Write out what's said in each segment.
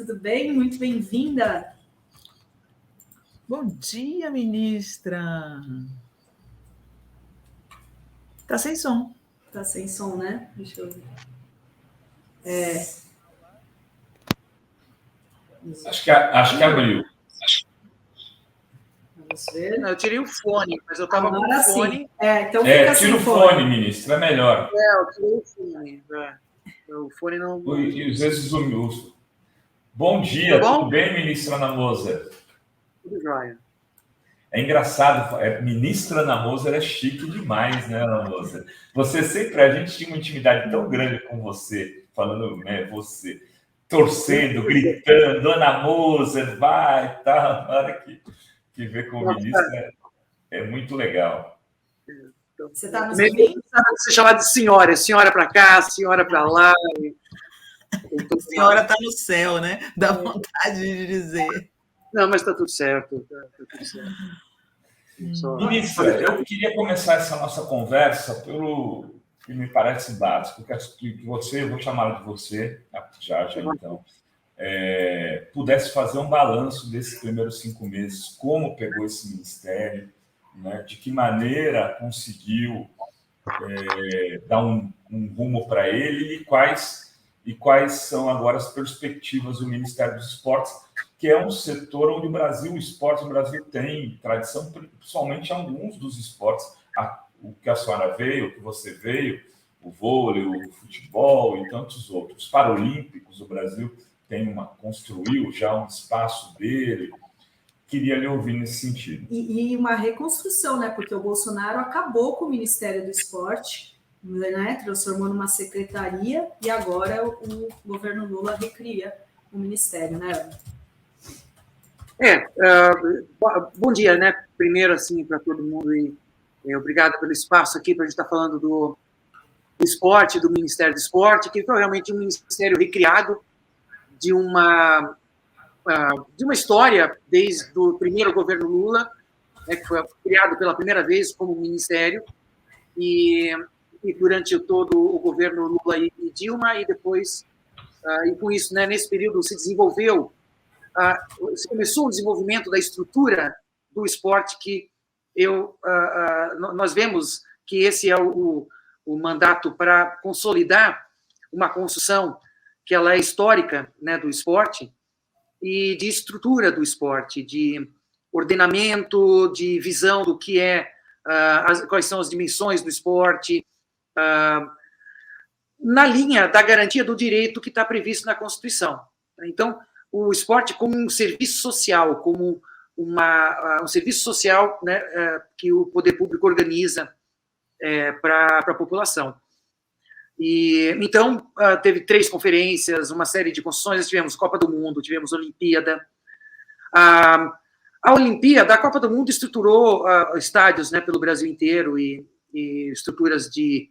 tudo bem? Muito bem-vinda. Bom dia, ministra. Tá sem som. Tá sem som, né? Deixa eu ver. Acho que abriu. Vamos ver. Não, eu tirei o fone, mas eu tava com o fone. Sim. Então fica tira sem o fone, ministro, é melhor. Eu tirei o fone. O fone não... E às vezes o... Bom dia, tudo bem, ministra Ana Moser? Tudo jóia. É engraçado, ministra Ana Moser é chique demais, né, Ana Moser? Você sempre, a gente tinha uma intimidade tão grande com você, falando, né, você, torcendo, gritando, Ana Moser, vai, tá, na hora que vê com o ministro é muito legal. Você está nos ouvindo? Você chamar de senhora para cá, senhora para lá. A senhora está no céu, né? Dá vontade de dizer. Não, mas está tudo certo. Tá tudo certo. Ministra, eu queria começar essa nossa conversa pelo que me parece básico, que você, eu vou chamar de você, já então, pudesse fazer um balanço desses primeiros 5 meses, como pegou esse ministério, né, de que maneira conseguiu dar um rumo para ele e quais são agora as perspectivas do Ministério dos Esportes, que é um setor onde o Brasil tem tradição, principalmente em alguns dos esportes, o que a senhora veio, o que você veio, o vôlei, o futebol e tantos outros. Os Paralímpicos, o Brasil construiu já um espaço dele. Queria lhe ouvir nesse sentido. E uma reconstrução, né? Porque o Bolsonaro acabou com o Ministério do Esporte, né? Transformou numa secretaria e agora o governo Lula recria o ministério, né? Bom dia, né? Primeiro, assim, para todo mundo, e obrigado pelo espaço aqui para a gente estar falando do esporte, do Ministério do Esporte, que foi realmente um ministério recriado de uma história desde o primeiro governo Lula, né, que foi criado pela primeira vez como ministério, e durante todo o governo Lula e Dilma, e depois, e com isso, né, nesse período se começou o desenvolvimento da estrutura do esporte, que nós vemos que esse é o mandato para consolidar uma construção que ela é histórica, né, do esporte, e de estrutura do esporte, de ordenamento, de visão do que quais são as dimensões do esporte, na linha da garantia do direito que está previsto na Constituição. Então, o esporte como um serviço social, como um serviço social, né, que o poder público organiza para a população. E então teve 3 conferências, uma série de construções, tivemos Copa do Mundo, tivemos Olimpíada. A Olimpíada, a Copa do Mundo estruturou estádios, né, pelo Brasil inteiro e estruturas de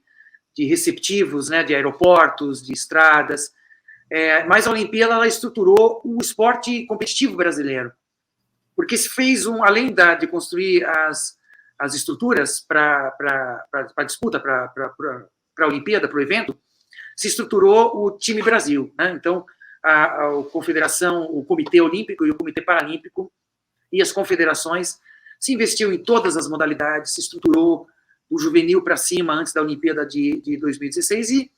receptivos, né, de aeroportos, de estradas. Mas a Olimpíada ela estruturou o esporte competitivo brasileiro, porque se fez além de construir as estruturas para a disputa, para a Olimpíada, para o evento, se estruturou o time Brasil, né? Então, a confederação, o Comitê Olímpico e o Comitê Paralímpico e as confederações se investiu em todas as modalidades, se estruturou do juvenil para cima antes da Olimpíada de 2016 e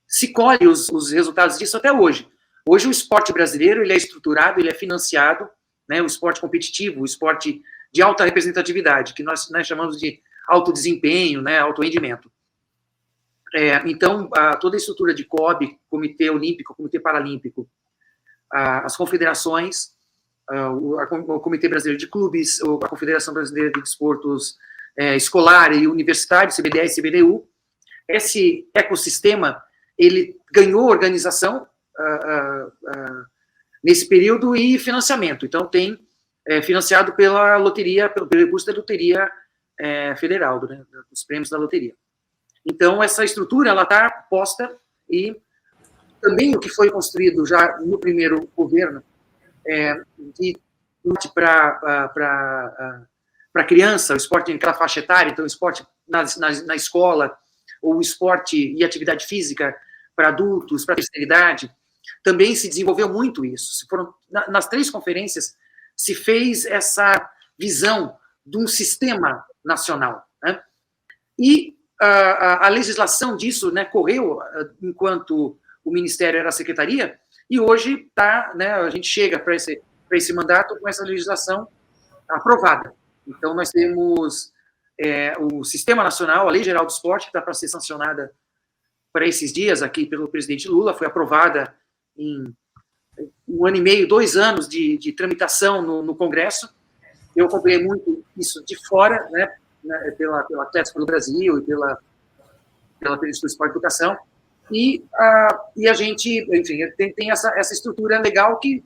se colhe os resultados disso até hoje. Hoje o esporte brasileiro ele é estruturado, ele é financiado, né, o esporte competitivo, o esporte de alta representatividade, que nós, né, chamamos de alto desempenho, né, alto rendimento. Então, toda a estrutura de COB, Comitê Olímpico, Comitê Paralímpico, as confederações, o Comitê Brasileiro de Clubes, a Confederação Brasileira de Desportos Escolar e Universitário, CBDE e CBDU, esse ecossistema ele ganhou organização nesse período e financiamento. Então, tem financiado pela loteria, pelo recurso da loteria federal, né, dos prêmios da loteria. Então, essa estrutura ela está posta e também o que foi construído já no primeiro governo para a criança, o esporte naquela faixa etária, então o esporte na escola, ou o esporte e atividade física para adultos, para a terceira idade, também se desenvolveu muito isso. Nas 3 conferências se fez essa visão de um sistema nacional, né? E a legislação disso, né, correu enquanto o Ministério era a secretaria, e hoje tá, né, a gente chega para esse mandato com essa legislação aprovada. Então, nós temos o Sistema Nacional, a Lei Geral do Esporte, que está para ser sancionada para esses dias aqui pelo presidente Lula, foi aprovada em 1 ano e meio, 2 anos de tramitação no Congresso. Eu acompanhei muito isso de fora, né, pela Atletas pelo Brasil e pela Instituto Esporte e Educação, e a gente, enfim, tem essa estrutura legal que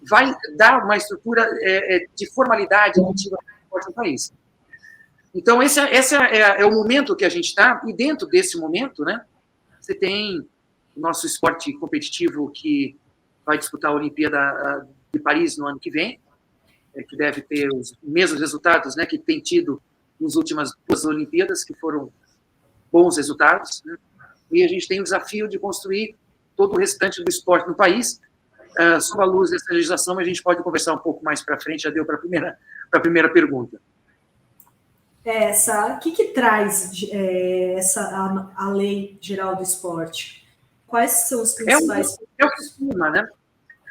vai dar uma estrutura de formalidade efetiva no país. Então, esse é o momento que a gente está, e dentro desse momento, né, você tem o nosso esporte competitivo que vai disputar a Olimpíada de Paris no ano que vem, que deve ter os mesmos resultados, né, que tem tido nas últimas 2 Olimpíadas, que foram bons resultados, né? E a gente tem o desafio de construir todo o restante do esporte no país. Sob a luz dessa legislação, a gente pode conversar um pouco mais para frente, já deu para a primeira pergunta. O que traz a Lei Geral do Esporte? Quais são os principais... É o sistema, né?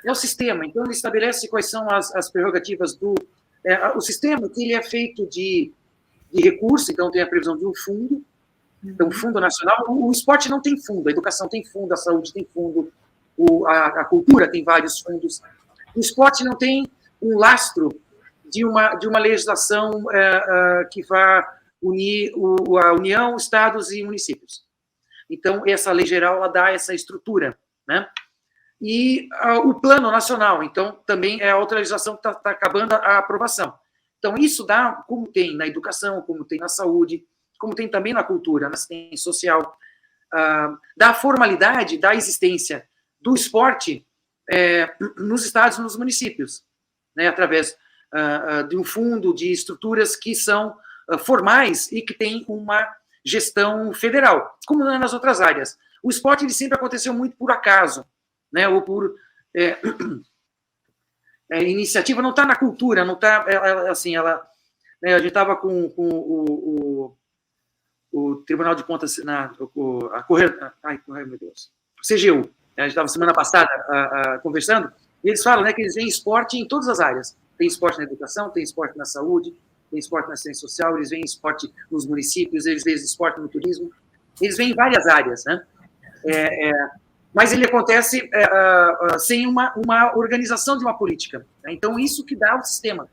É o sistema. Então, ele estabelece quais são as prerrogativas do... o sistema que ele é feito de recurso, então tem a previsão de um fundo, então, um fundo nacional. O esporte não tem fundo, a educação tem fundo, a saúde tem fundo, a cultura tem vários fundos. O esporte não tem um lastro de uma legislação que vá unir a União, estados e municípios. Então, essa lei geral ela dá essa estrutura, né? E o plano nacional, então, também é a outra legislação que está acabando a aprovação. Então, isso dá, como tem na educação, como tem na saúde, como tem também na cultura, na assistência social, da formalidade da existência do esporte nos estados e nos municípios, né, através de um fundo, de estruturas que são formais e que têm uma gestão federal, como não é nas outras áreas. O esporte ele sempre aconteceu muito por acaso, né, ou por iniciativa, não está na cultura, não está, assim, a gente estava com o Tribunal de Contas, meu Deus, o CGU, a gente estava semana passada conversando, e eles falam, né, que eles veem esporte em todas as áreas, tem esporte na educação, tem esporte na saúde, tem esporte na assistência social, eles veem esporte nos municípios, eles veem esporte no turismo, eles veem em várias áreas, né, mas ele acontece sem uma organização de uma política, né? Então isso que dá o sistema,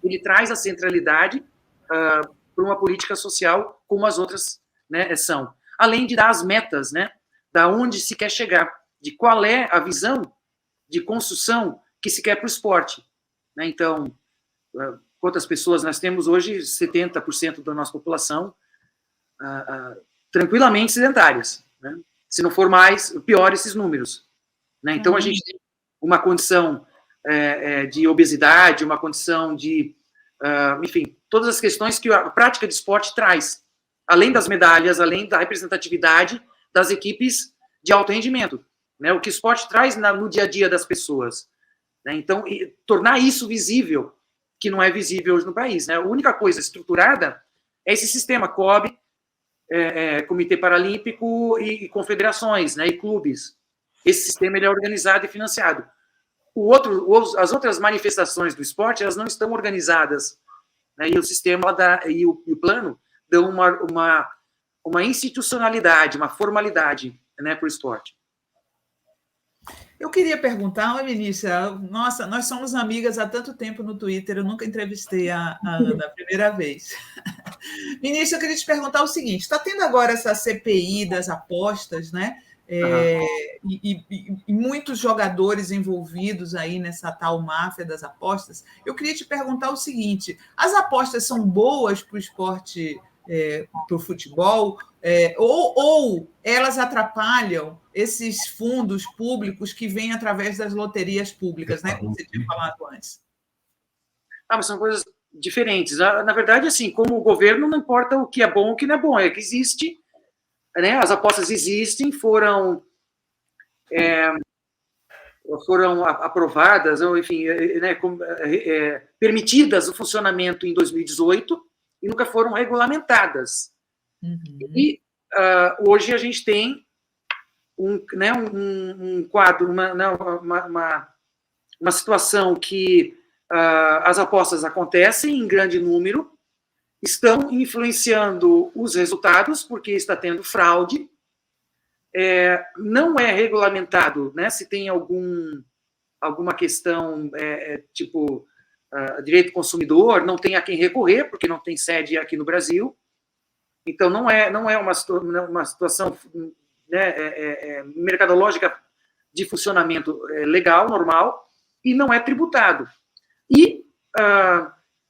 ele traz a centralidade para uma política social como as outras, né, são, além de dar as metas, né, da onde se quer chegar, de qual é a visão de construção que se quer para o esporte, né? Então, quantas pessoas nós temos hoje? 70% da nossa população tranquilamente sedentárias, né? Se não for mais, pior esses números, né? Então, a gente tem uma condição de obesidade, uma condição de, enfim, todas as questões que a prática de esporte traz, além das medalhas, além da representatividade das equipes de alto rendimento, né? O que o esporte traz no dia a dia das pessoas, né? Então, tornar isso visível, que não é visível hoje no país, né? A única coisa estruturada é esse sistema COB, Comitê Paralímpico e confederações, né, e clubes. Esse sistema ele é organizado e financiado. As outras manifestações do esporte, elas não estão organizadas, né, e o sistema e o plano dão uma institucionalidade, uma formalidade, né, para o esporte. Eu queria perguntar, Vinícia, nossa, nós somos amigas há tanto tempo no Twitter, eu nunca entrevistei a Ana a primeira vez. Vinícia, eu queria te perguntar o seguinte, está tendo agora essa CPI das apostas, né? E muitos jogadores envolvidos aí nessa tal máfia das apostas. Eu queria te perguntar o seguinte, as apostas são boas para o esporte, para o futebol, ou elas atrapalham esses fundos públicos que vêm através das loterias públicas, né, como você tinha falado antes? Mas são coisas diferentes. Na verdade, assim, como o governo, não importa o que é bom ou o que não é bom, é que existe, né, as apostas existem, foram foram aprovadas, ou enfim, né, permitidas o funcionamento em 2018 e nunca foram regulamentadas. E hoje a gente tem um quadro, uma situação que as apostas acontecem em grande número, estão influenciando os resultados, porque está tendo fraude, não é regulamentado, né, se tem alguma questão, tipo, direito do consumidor, não tem a quem recorrer, porque não tem sede aqui no Brasil, então não é uma situação, né, mercadológica de funcionamento legal, normal, e não é tributado. E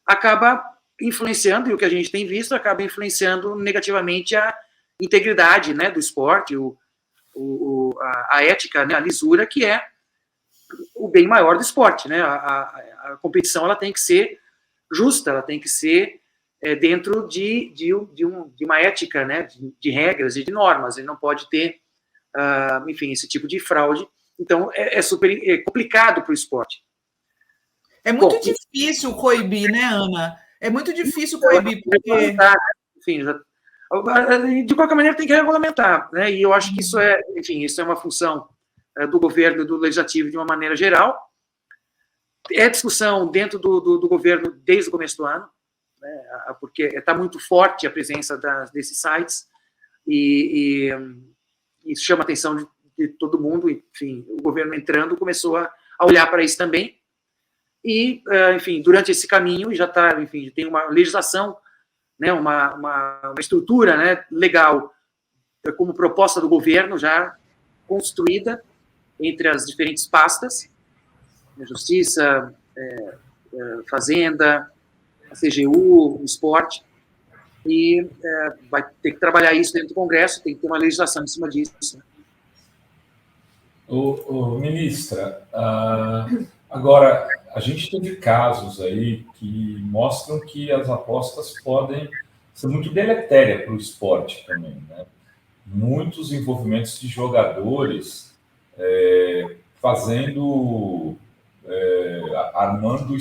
acaba influenciando, e o que a gente tem visto, acaba influenciando negativamente a integridade, né, do esporte, a ética, né, a lisura, que é o bem maior do esporte, né? A competição ela tem que ser justa, ela tem que ser dentro de uma ética, né, de regras e de normas. Ele não pode ter, enfim, esse tipo de fraude. Então, é super complicado para o esporque. É muito difícil coibir, né, Ana? É muito difícil coibir, porque... Enfim, de qualquer maneira tem que regulamentar, né? E eu acho que isso isso é uma função do governo e do legislativo de uma maneira geral. É discussão dentro do governo desde o começo do ano, né? Porque está muito forte a presença desses sites e isso chama a atenção de todo mundo. Enfim, o governo entrando começou a olhar para isso também. E, enfim, durante esse caminho já está, enfim, tem uma legislação, né, uma estrutura, né, legal como proposta do governo já construída entre as diferentes pastas, Justiça, Fazenda, a CGU, o Esporte, e vai ter que trabalhar isso dentro do Congresso, tem que ter uma legislação em cima disso. Ministra, agora, a gente teve casos aí que mostram que as apostas podem ser muito deletérias para o esporte também, né? Muitos envolvimentos de jogadores armando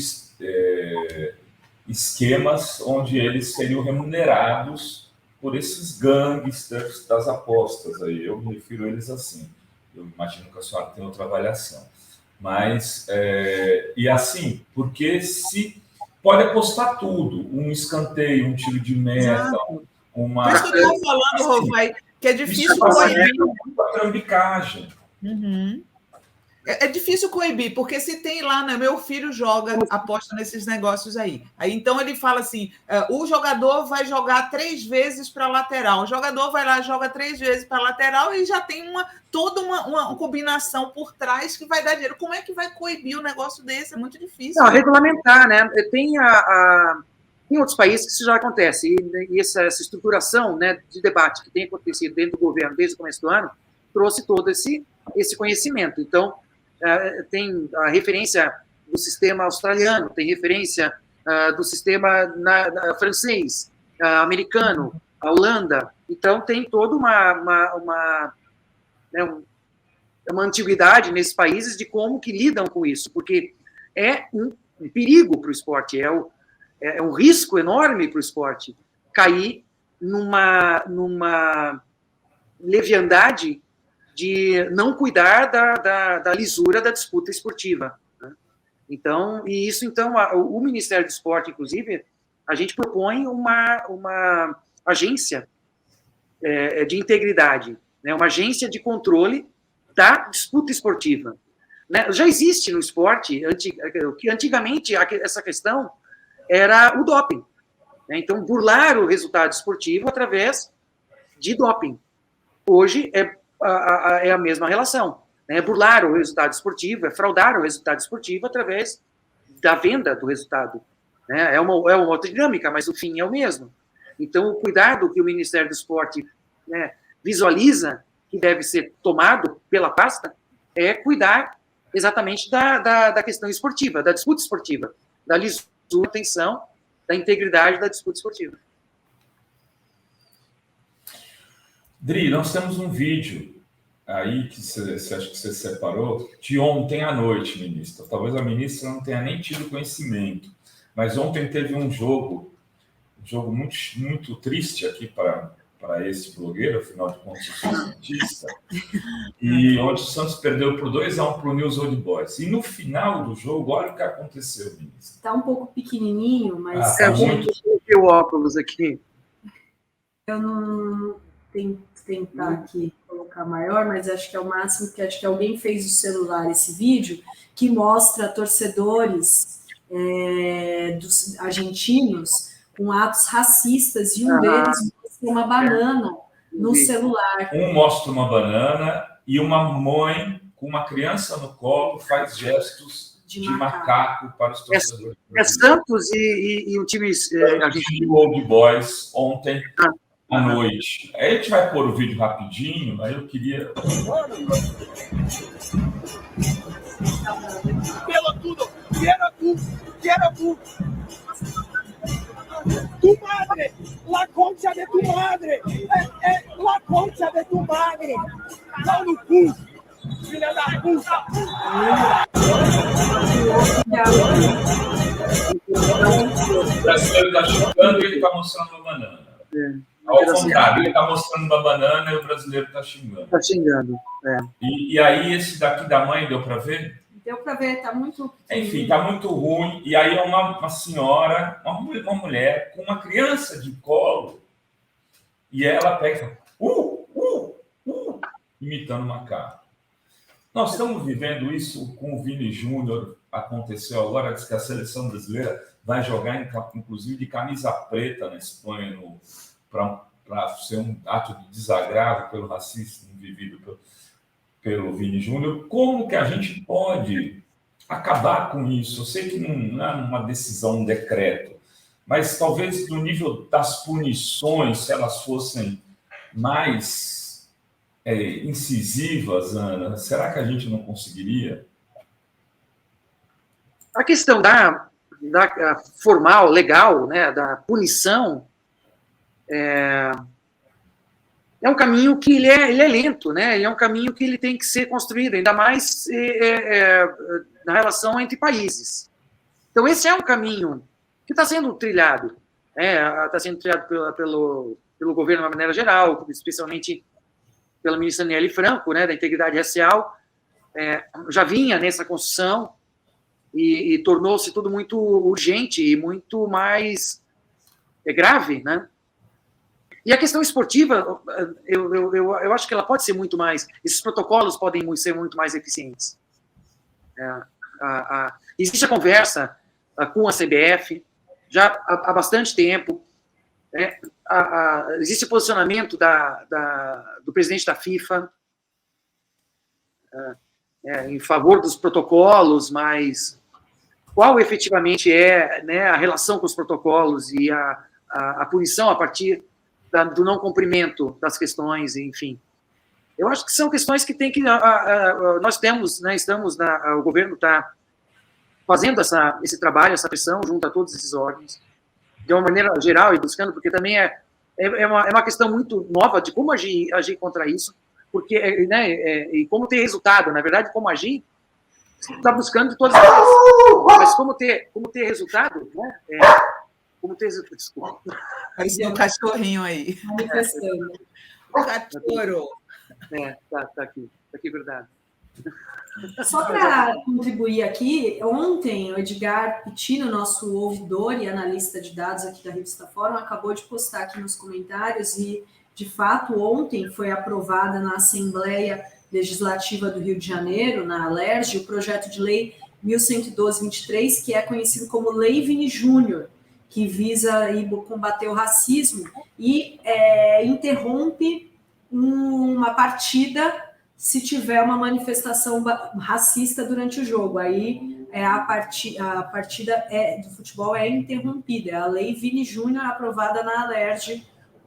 esquemas onde eles seriam remunerados por esses gangsters das apostas. Aí eu me refiro a eles assim. Eu imagino que a senhora tem outra avaliação. Mas, e assim, porque se pode apostar tudo, um escanteio, um tiro de meta, uma... Por isso que eu estou falando, Rofai, que é difícil coibir. Uma trambicagem. É difícil coibir, porque se tem lá, né, meu filho aposta nesses negócios aí. Aí então ele fala assim: o jogador vai jogar 3 vezes para a lateral, o jogador vai lá, joga 3 vezes para a lateral e já tem toda uma combinação por trás que vai dar dinheiro. Como é que vai coibir um negócio desse? É muito difícil. Não, regulamentar, né? Tem em outros países que isso já acontece, e essa estruturação, né, de debate que tem acontecido dentro do governo desde o começo do ano trouxe todo esse conhecimento. Então, tem a referência do sistema australiano, tem referência do sistema francês, americano, a Holanda. Então, tem toda uma antiguidade nesses países de como que lidam com isso, porque é um perigo para o esporte, é um risco enorme para o esporte cair numa leviandade de não cuidar da lisura da disputa esportiva, né? Então, o Ministério do Esporte, inclusive, a gente propõe uma agência de integridade, né? Uma agência de controle da disputa esportiva, né? Já existe no esporte, que antigamente essa questão era o doping, né? Então, burlar o resultado esportivo através de doping. Hoje é a mesma relação, né? Burlar o resultado esportivo, fraudar o resultado esportivo através da venda do resultado, né? É uma outra dinâmica, mas o fim é o mesmo. Então, o cuidado que o Ministério do Esporte, né, visualiza que deve ser tomado pela pasta é cuidar exatamente da questão esportiva, da disputa esportiva, da lisura, atenção, da integridade da disputa esportiva. Dri, nós temos um vídeo aí que você acha que você separou, de ontem à noite, ministra. Talvez a ministra não tenha nem tido conhecimento, mas ontem teve um jogo muito, muito triste aqui para esse blogueiro, afinal de contas, eu sou cientista, e onde o Santos perdeu por 2-1 para o News Old Boys. E no final do jogo, olha o que aconteceu, ministro. Está um pouco pequenininho, mas... muito o óculos aqui. Eu não tenho que tentar aqui colocar maior, mas acho que é o máximo, que acho que alguém fez do celular esse vídeo, que mostra torcedores dos argentinos com atos racistas, e um deles mostra uma banana no celular. Um mostra uma banana e uma mãe com uma criança no colo faz gestos de macaco para os torcedores. É Santos e o time argentino. Old Boys ontem à noite. Aí a gente vai pôr o vídeo rapidinho, aí eu queria... Pelotudo, quiero tú. Tu madre, la concha de tu madre, la concha de tu madre. Pau no cu, filha da puta. O brasileiro está xingando e ele está mostrando uma banana. Ao contrário, ele está mostrando uma banana e o brasileiro está xingando. Está xingando, E aí, esse daqui da mãe, deu para ver? Deu para ver, está muito... Enfim, está muito ruim. E aí é uma senhora, uma mulher, com uma criança de colo, e ela pega, imitando macaco. Nós estamos vivendo isso com o Vini Júnior, aconteceu agora, diz que a seleção brasileira vai jogar, inclusive, de camisa preta na Espanha, para ser um ato de desagravo pelo racismo vivido pelo Vini Júnior. Como que a gente pode acabar com isso? Eu sei que não é uma decisão, um decreto, mas talvez no nível das punições, se elas fossem mais incisivas, Ana, será que a gente não conseguiria? A questão da formal, legal, né, da punição, é um caminho que ele é lento, né? Ele é um caminho que ele tem que ser construído, ainda mais na relação entre países. Então, esse é um caminho que está sendo trilhado. Está sendo trilhado pelo governo de uma maneira geral, especialmente pela ministra Nelly Franco, né, da integridade racial. Já vinha nessa construção e tornou-se tudo muito urgente e muito mais grave, né? E a questão esportiva, eu acho que ela pode ser muito mais... Esses protocolos podem ser muito mais eficientes. Existe a conversa com a CBF já há bastante tempo. Existe o posicionamento do presidente da FIFA em favor dos protocolos, mas qual efetivamente é, né, a relação com os protocolos e a punição a partir do não cumprimento das questões, enfim. Eu acho que são questões que tem que... nós temos, né, o governo está fazendo esse trabalho, essa pressão junto a todos esses órgãos, de uma maneira geral e buscando, porque também é uma questão muito nova de como agir contra isso, porque, né, e como ter resultado, na verdade, como agir, está buscando de todas as maneiras, mas como ter resultado, né, desculpa. Parecia um cachorrinho aí. Manifestando. Cachorro. Tá aqui, verdade. Só para contribuir aqui, ontem o Edgar Pitino, nosso ouvidor e analista de dados aqui da Revista Fórum, acabou de postar aqui nos comentários e, de fato, ontem foi aprovada na Assembleia Legislativa do Rio de Janeiro, na ALERJ, o projeto de lei 1112-23, que é conhecido como Lei Vini Júnior, que visa combater o racismo e interrompe uma partida se tiver uma manifestação racista durante o jogo. Aí a partida do futebol é interrompida. É a Lei Vini Júnior, aprovada na ALERJ,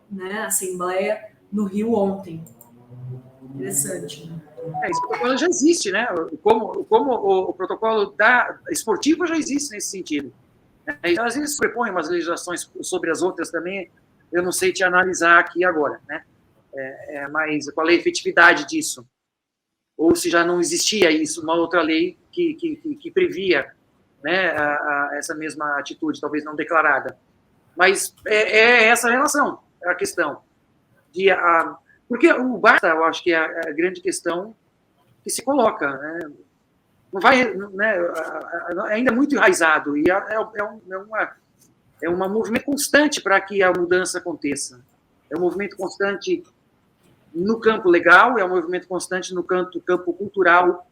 né, Assembleia, no Rio ontem. Interessante, né? Esse protocolo já existe, né? Como o protocolo esportivo já existe nesse sentido. Então, às vezes, propõe umas legislações sobre as outras também, eu não sei te analisar aqui agora, né? Mas qual é a efetividade disso? ou se já não existia isso, uma outra lei que previa, né, essa mesma atitude, talvez não declarada. Mas é essa relação, a questão. Porque o basta, eu acho que é a grande questão que se coloca, né? Não vai, né, ainda é muito enraizado, e é um movimento constante para que a mudança aconteça. É um movimento constante no campo legal, é um movimento constante no campo cultural,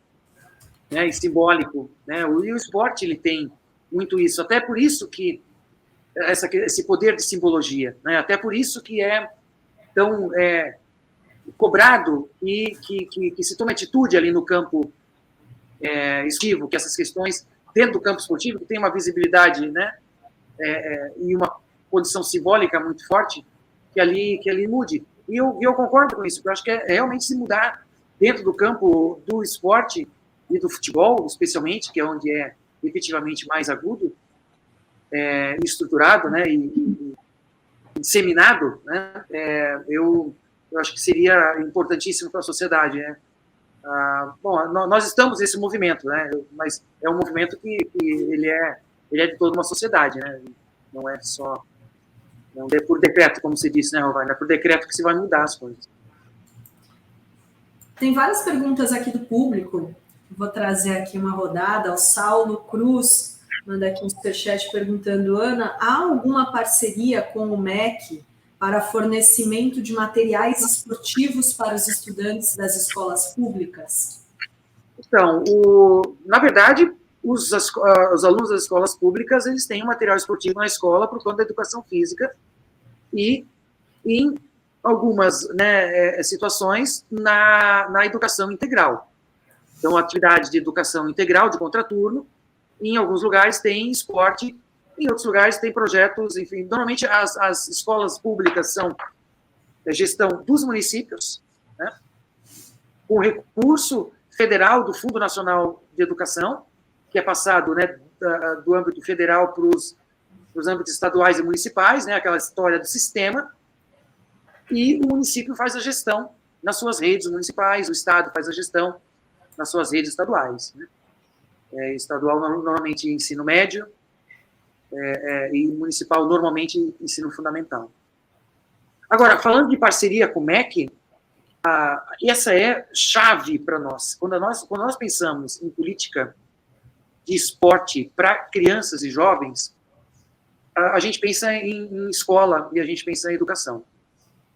né, e simbólico, né? E o esporte ele tem muito isso, até por isso que esse poder de simbologia, né? Até por isso que é tão cobrado e que se toma atitude ali no campo esportivo, que essas questões dentro do campo esportivo que tem uma visibilidade, né, e uma condição simbólica muito forte, que ali mude. E eu concordo com isso, porque eu acho que é realmente se mudar dentro do campo do esporte e do futebol, especialmente, que é onde é efetivamente mais agudo, estruturado, né, e disseminado, né, eu acho que seria importantíssimo para a sociedade, né. Bom, nós estamos nesse movimento, né, mas é um movimento que ele é de toda uma sociedade, né, não é só, não é por decreto, como você disse, né, Rovai, não é por decreto que se vai mudar as coisas. Tem várias perguntas aqui do público, vou trazer aqui uma rodada. O Saulo Cruz manda aqui um superchat perguntando: Ana, há alguma parceria com o MEC para fornecimento de materiais esportivos para os estudantes das escolas públicas? Então, na verdade, os alunos das escolas públicas, eles têm um material esportivo na escola por conta da educação física e em algumas, né, situações na educação integral. Então, atividade de educação integral, de contraturno, em alguns lugares tem esporte, em outros lugares tem projetos, enfim, normalmente as escolas públicas são gestão dos municípios, né, com recurso federal do Fundo Nacional de Educação, que é passado, né, do âmbito federal para os âmbitos estaduais e municipais, né, aquela história do sistema, e o município faz a gestão nas suas redes municipais, o estado faz a gestão nas suas redes estaduais, né. Estadual normalmente ensino médio, e municipal normalmente ensino fundamental. Agora, falando de parceria com o MEC, essa é chave para nós. Quando nós pensamos em política de esporte para crianças e jovens, a gente pensa em escola e a gente pensa em educação.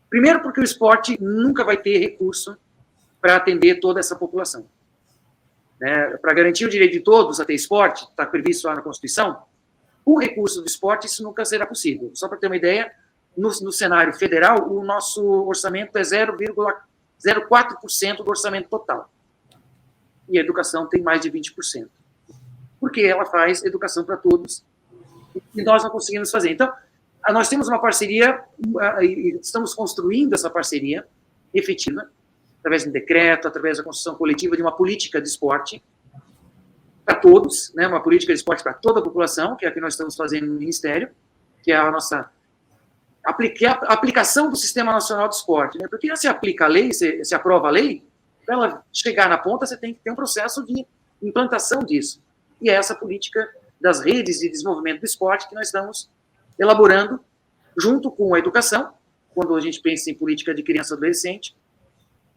Primeiro porque o esporte nunca vai ter recurso para atender toda essa população. Né? Para garantir o direito de todos a ter esporte, está previsto lá na Constituição, com recurso do esporte isso nunca será possível. Só para ter uma ideia, no cenário federal, o nosso orçamento é 0,04% do orçamento total. E a educação tem mais de 20%. Porque ela faz educação para todos e nós não conseguimos fazer. Então, nós temos uma parceria, e estamos construindo essa parceria efetiva, através de um decreto, através da construção coletiva de uma política de esporte para todos, né, uma política de esporte para toda a população, que é a que nós estamos fazendo no Ministério, que é a nossa aplicação do Sistema Nacional de Esporte. Né, porque se aplica a lei, se aprova a lei, para ela chegar na ponta, você tem que ter um processo de implantação disso. E é essa política das redes de desenvolvimento do esporte que nós estamos elaborando junto com a educação, quando a gente pensa em política de criança e adolescente,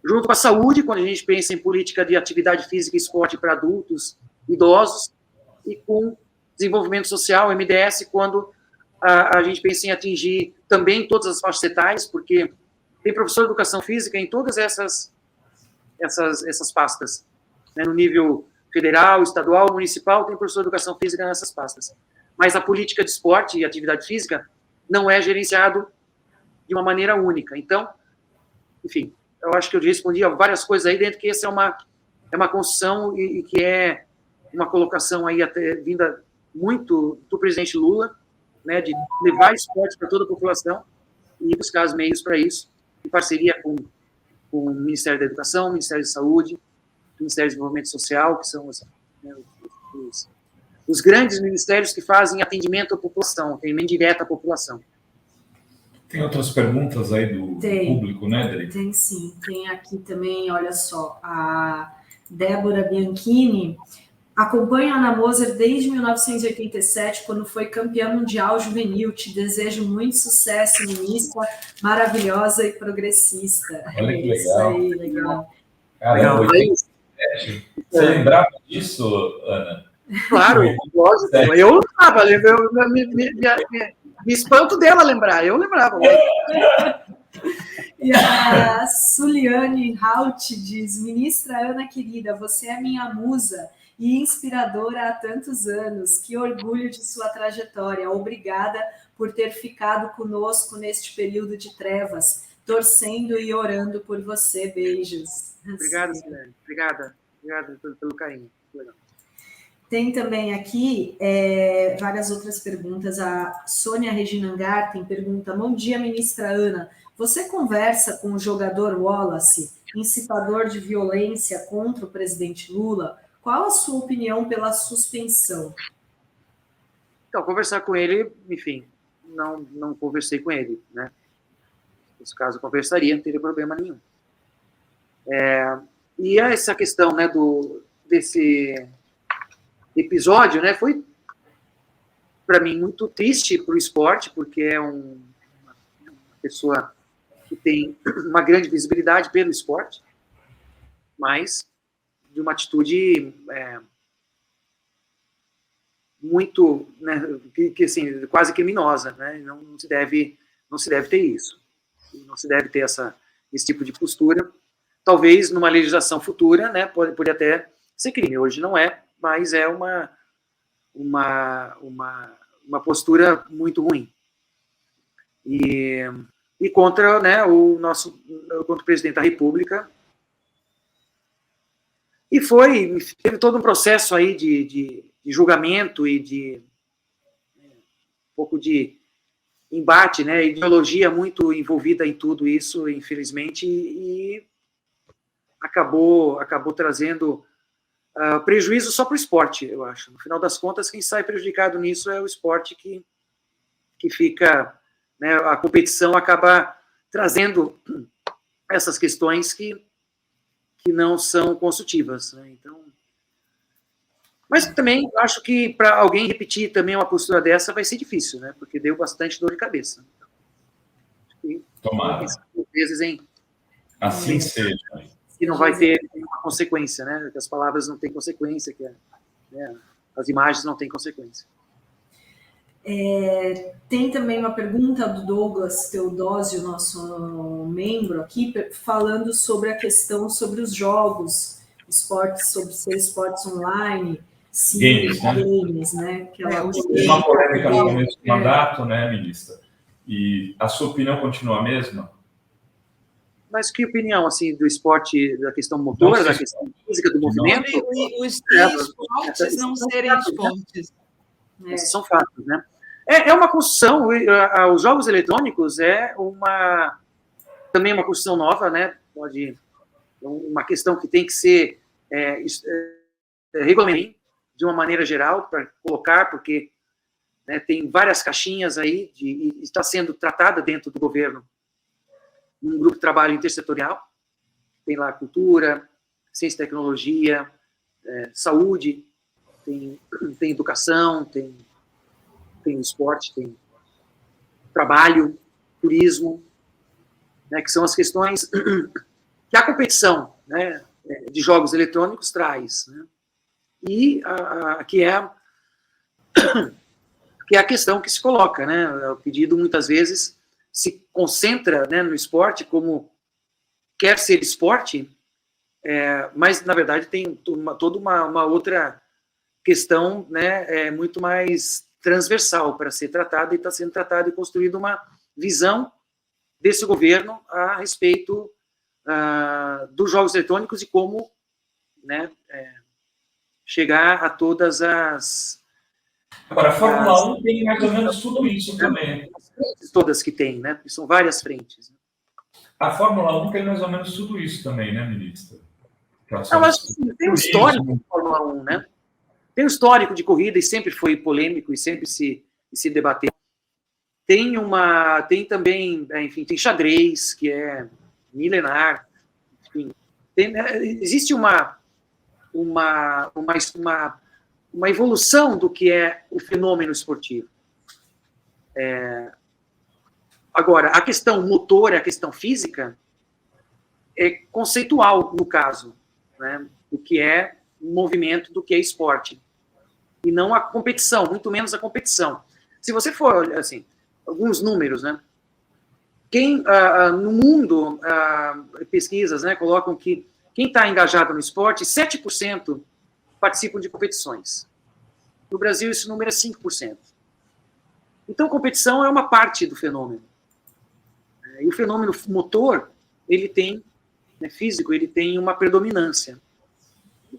junto com a saúde, quando a gente pensa em política de atividade física e esporte para adultos, idosos, e com desenvolvimento social, MDS, quando a gente pensa em atingir também todas as faixas etárias, porque tem professor de educação física em todas essas pastas, né, no nível federal, estadual, municipal, tem professor de educação física nessas pastas. Mas a política de esporte e atividade física não é gerenciado de uma maneira única. Então, enfim, eu acho que eu respondi a várias coisas aí dentro, que essa é uma construção e que é uma colocação aí até vinda muito do presidente Lula, né, de levar esporte para toda a população e buscar os meios para isso, em parceria com o Ministério da Educação, o Ministério da Saúde, o Ministério do Desenvolvimento Social, que são os grandes ministérios que fazem atendimento à população, atendimento direto à população. Tem outras perguntas aí do público, né, Dri? Tem sim, tem aqui também, olha só, a Débora Bianchini, acompanho a Ana Moser desde 1987, quando foi campeã mundial juvenil. Te desejo muito sucesso, ministra maravilhosa e progressista. Olha que legal. Isso aí, legal. Caramba, 87. Você lembrava disso, Ana? Claro, lógico. Eu lembrava, me espanto dela lembrar, eu lembrava. E a Suliane Haut diz: ministra Ana querida, você é minha musa e inspiradora há tantos anos. Que orgulho de sua trajetória. Obrigada por ter ficado conosco neste período de trevas, torcendo e orando por você. Beijos. Obrigado, Suliane. Obrigada pelo carinho. Legal. Tem também aqui várias outras perguntas. A Sônia Regina Angarten pergunta: bom dia, ministra Ana. Você conversa com o jogador Wallace, incitador de violência contra o presidente Lula? Qual a sua opinião pela suspensão? Então, conversar com ele, enfim, não conversei com ele, né? Nesse caso, conversaria, não teria problema nenhum. E essa questão, né, desse episódio, né, foi, para mim, muito triste para o esporte, porque é uma pessoa que tem uma grande visibilidade pelo esporte, mas de uma atitude muito, né, que assim, quase criminosa, né? Não se deve ter isso, não se deve ter esse tipo de postura. Talvez numa legislação futura, né, pode até ser crime. Hoje não é, mas é uma postura muito ruim. E contra, né, contra o presidente da República. E teve todo um processo aí de julgamento e de um pouco de embate, né, ideologia muito envolvida em tudo isso, infelizmente, e acabou trazendo prejuízo só para o esporte, eu acho. No final das contas, quem sai prejudicado nisso é o esporte que fica, né, a competição acaba trazendo essas questões que não são construtivas, né? Então, mas também acho que para alguém repetir também uma postura dessa vai ser difícil, né? Porque deu bastante dor de cabeça. Tomara. Vezes assim seja. Que não vai ter nenhuma consequência, né? Que as palavras não têm consequência, né, as imagens não têm consequência. Tem também uma pergunta do Douglas Teodósio, nosso membro aqui, falando sobre a questão sobre os jogos, esportes, sobre ser esportes online, games, né? Tem uma polêmica no começo do mandato, né, ministra? E a sua opinião continua a mesma? Mas que opinião, assim, do esporte, da questão motora, da questão física, do movimento? Os esportes não serem esportes. São fatos, né? É uma construção, os jogos eletrônicos também uma construção nova, né? Uma questão que tem que ser regulamentada de uma maneira geral para colocar, porque, né, tem várias caixinhas aí e está sendo tratada dentro do governo um grupo de trabalho intersetorial, tem lá cultura, ciência e tecnologia, saúde, tem educação, tem esporte, tem trabalho, turismo, né, que são as questões que a competição, né, de jogos eletrônicos traz, né, e que é a questão que se coloca, né, o pedido muitas vezes se concentra, né, no esporte como quer ser esporte, mas na verdade tem toda uma outra questão, né, muito mais transversal para ser tratada, e está sendo tratada e construída uma visão desse governo a respeito dos jogos eletrônicos e como, né, chegar a todas as... Agora, a Fórmula 1 tem mais ou menos tudo isso também. As frentes todas que tem, né? São várias frentes. A Fórmula 1 tem mais ou menos tudo isso também, né, ministra? Não, acho que tem um histórico de Fórmula 1, né? Tem um histórico de corrida e sempre foi polêmico e sempre se debateu. Tem também, enfim, tem xadrez, que é milenar. Enfim, existe uma uma evolução do que é o fenômeno esportivo. Agora, a questão motora, a questão física, é conceitual, no caso, né, do que é movimento, do que é esporte. E não a competição, muito menos a competição. Se você for, assim, alguns números, né, no mundo, pesquisas, né, colocam que quem está engajado no esporte, 7% participam de competições. No Brasil, esse número é 5%. Então, competição é uma parte do fenômeno. E o fenômeno motor, ele tem, né, físico, ele tem uma predominância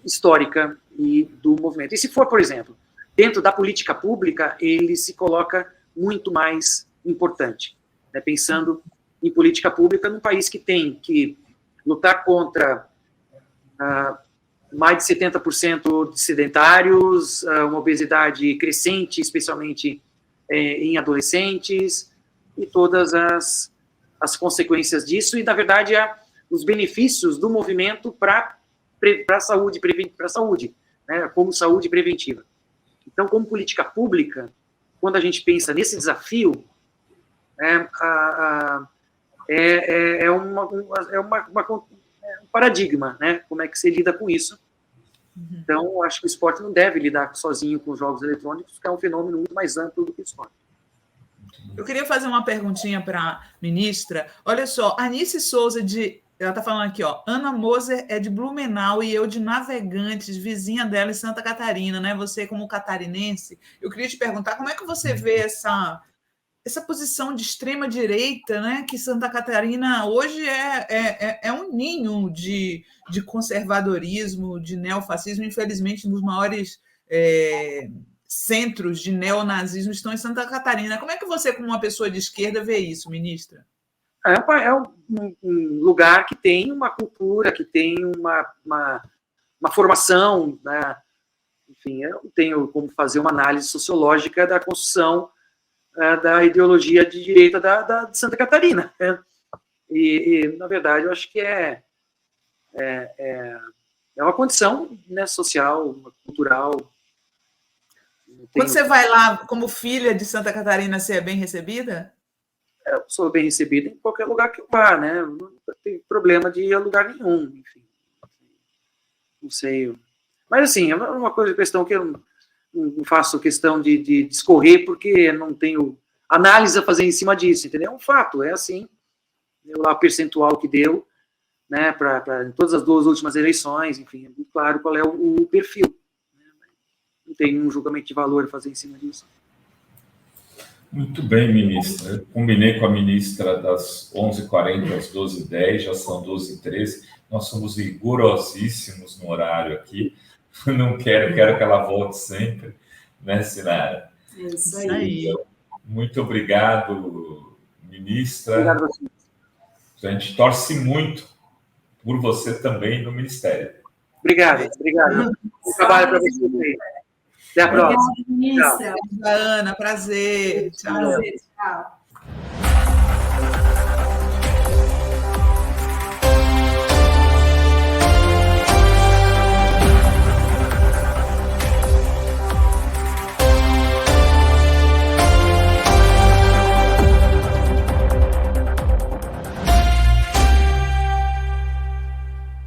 histórica e do movimento. E se for, por exemplo, dentro da política pública, ele se coloca muito mais importante, né, pensando em política pública num país que tem que lutar contra mais de 70% de sedentários, uma obesidade crescente, especialmente em adolescentes, e todas as consequências disso, e, na verdade, os benefícios do movimento para a saúde, né, como saúde preventiva. Então, como política pública, quando a gente pensa nesse desafio, um paradigma, né? Como é que se lida com isso. Então, acho que o esporte não deve lidar sozinho com os jogos eletrônicos, que é um fenômeno muito mais amplo do que o esporte. Eu queria fazer uma perguntinha para a ministra. Olha só, Anice Souza, ela está falando aqui, ó, Ana Moser é de Blumenau e eu de Navegantes, vizinha dela em Santa Catarina, né? Você, como catarinense, eu queria te perguntar como é que você vê essa posição de extrema-direita, né, que Santa Catarina hoje é um ninho de conservadorismo, de neofascismo, infelizmente, um dos maiores centros de neonazismo estão em Santa Catarina. Como é que você, como uma pessoa de esquerda, vê isso, ministra? É um lugar que tem uma cultura, que tem uma formação, né? Enfim, eu não tenho como fazer uma análise sociológica da construção da ideologia de direita de Santa Catarina. Né? E, na verdade, eu acho que é uma condição, né, social, cultural. Quando você vai lá, como filha de Santa Catarina, você é bem recebida? Eu sou bem recebida em qualquer lugar que eu vá, né? Não tem problema de ir a lugar nenhum, enfim. Não sei. Mas, assim, é uma questão que eu não faço questão de discorrer, porque não tenho análise a fazer em cima disso, entendeu? É um fato, é assim. Deu lá o percentual que deu, né, em todas as 2 últimas eleições, enfim, é muito claro qual é o perfil. Né? Não tem nenhum julgamento de valor a fazer em cima disso. Muito bem, ministra. Eu combinei com a ministra das 11h40 às 12h10, já são 12h13. Nós somos rigorosíssimos no horário aqui. Não quero que ela volte sempre, né, Sinara? É isso aí. Então, muito obrigado, ministra. Obrigado a você. A gente torce muito por você também no Ministério. Obrigado. Bom trabalho para você também. Até a próxima. Obrigada, ministra. Ana, prazer. Tchau. Prazer, tchau.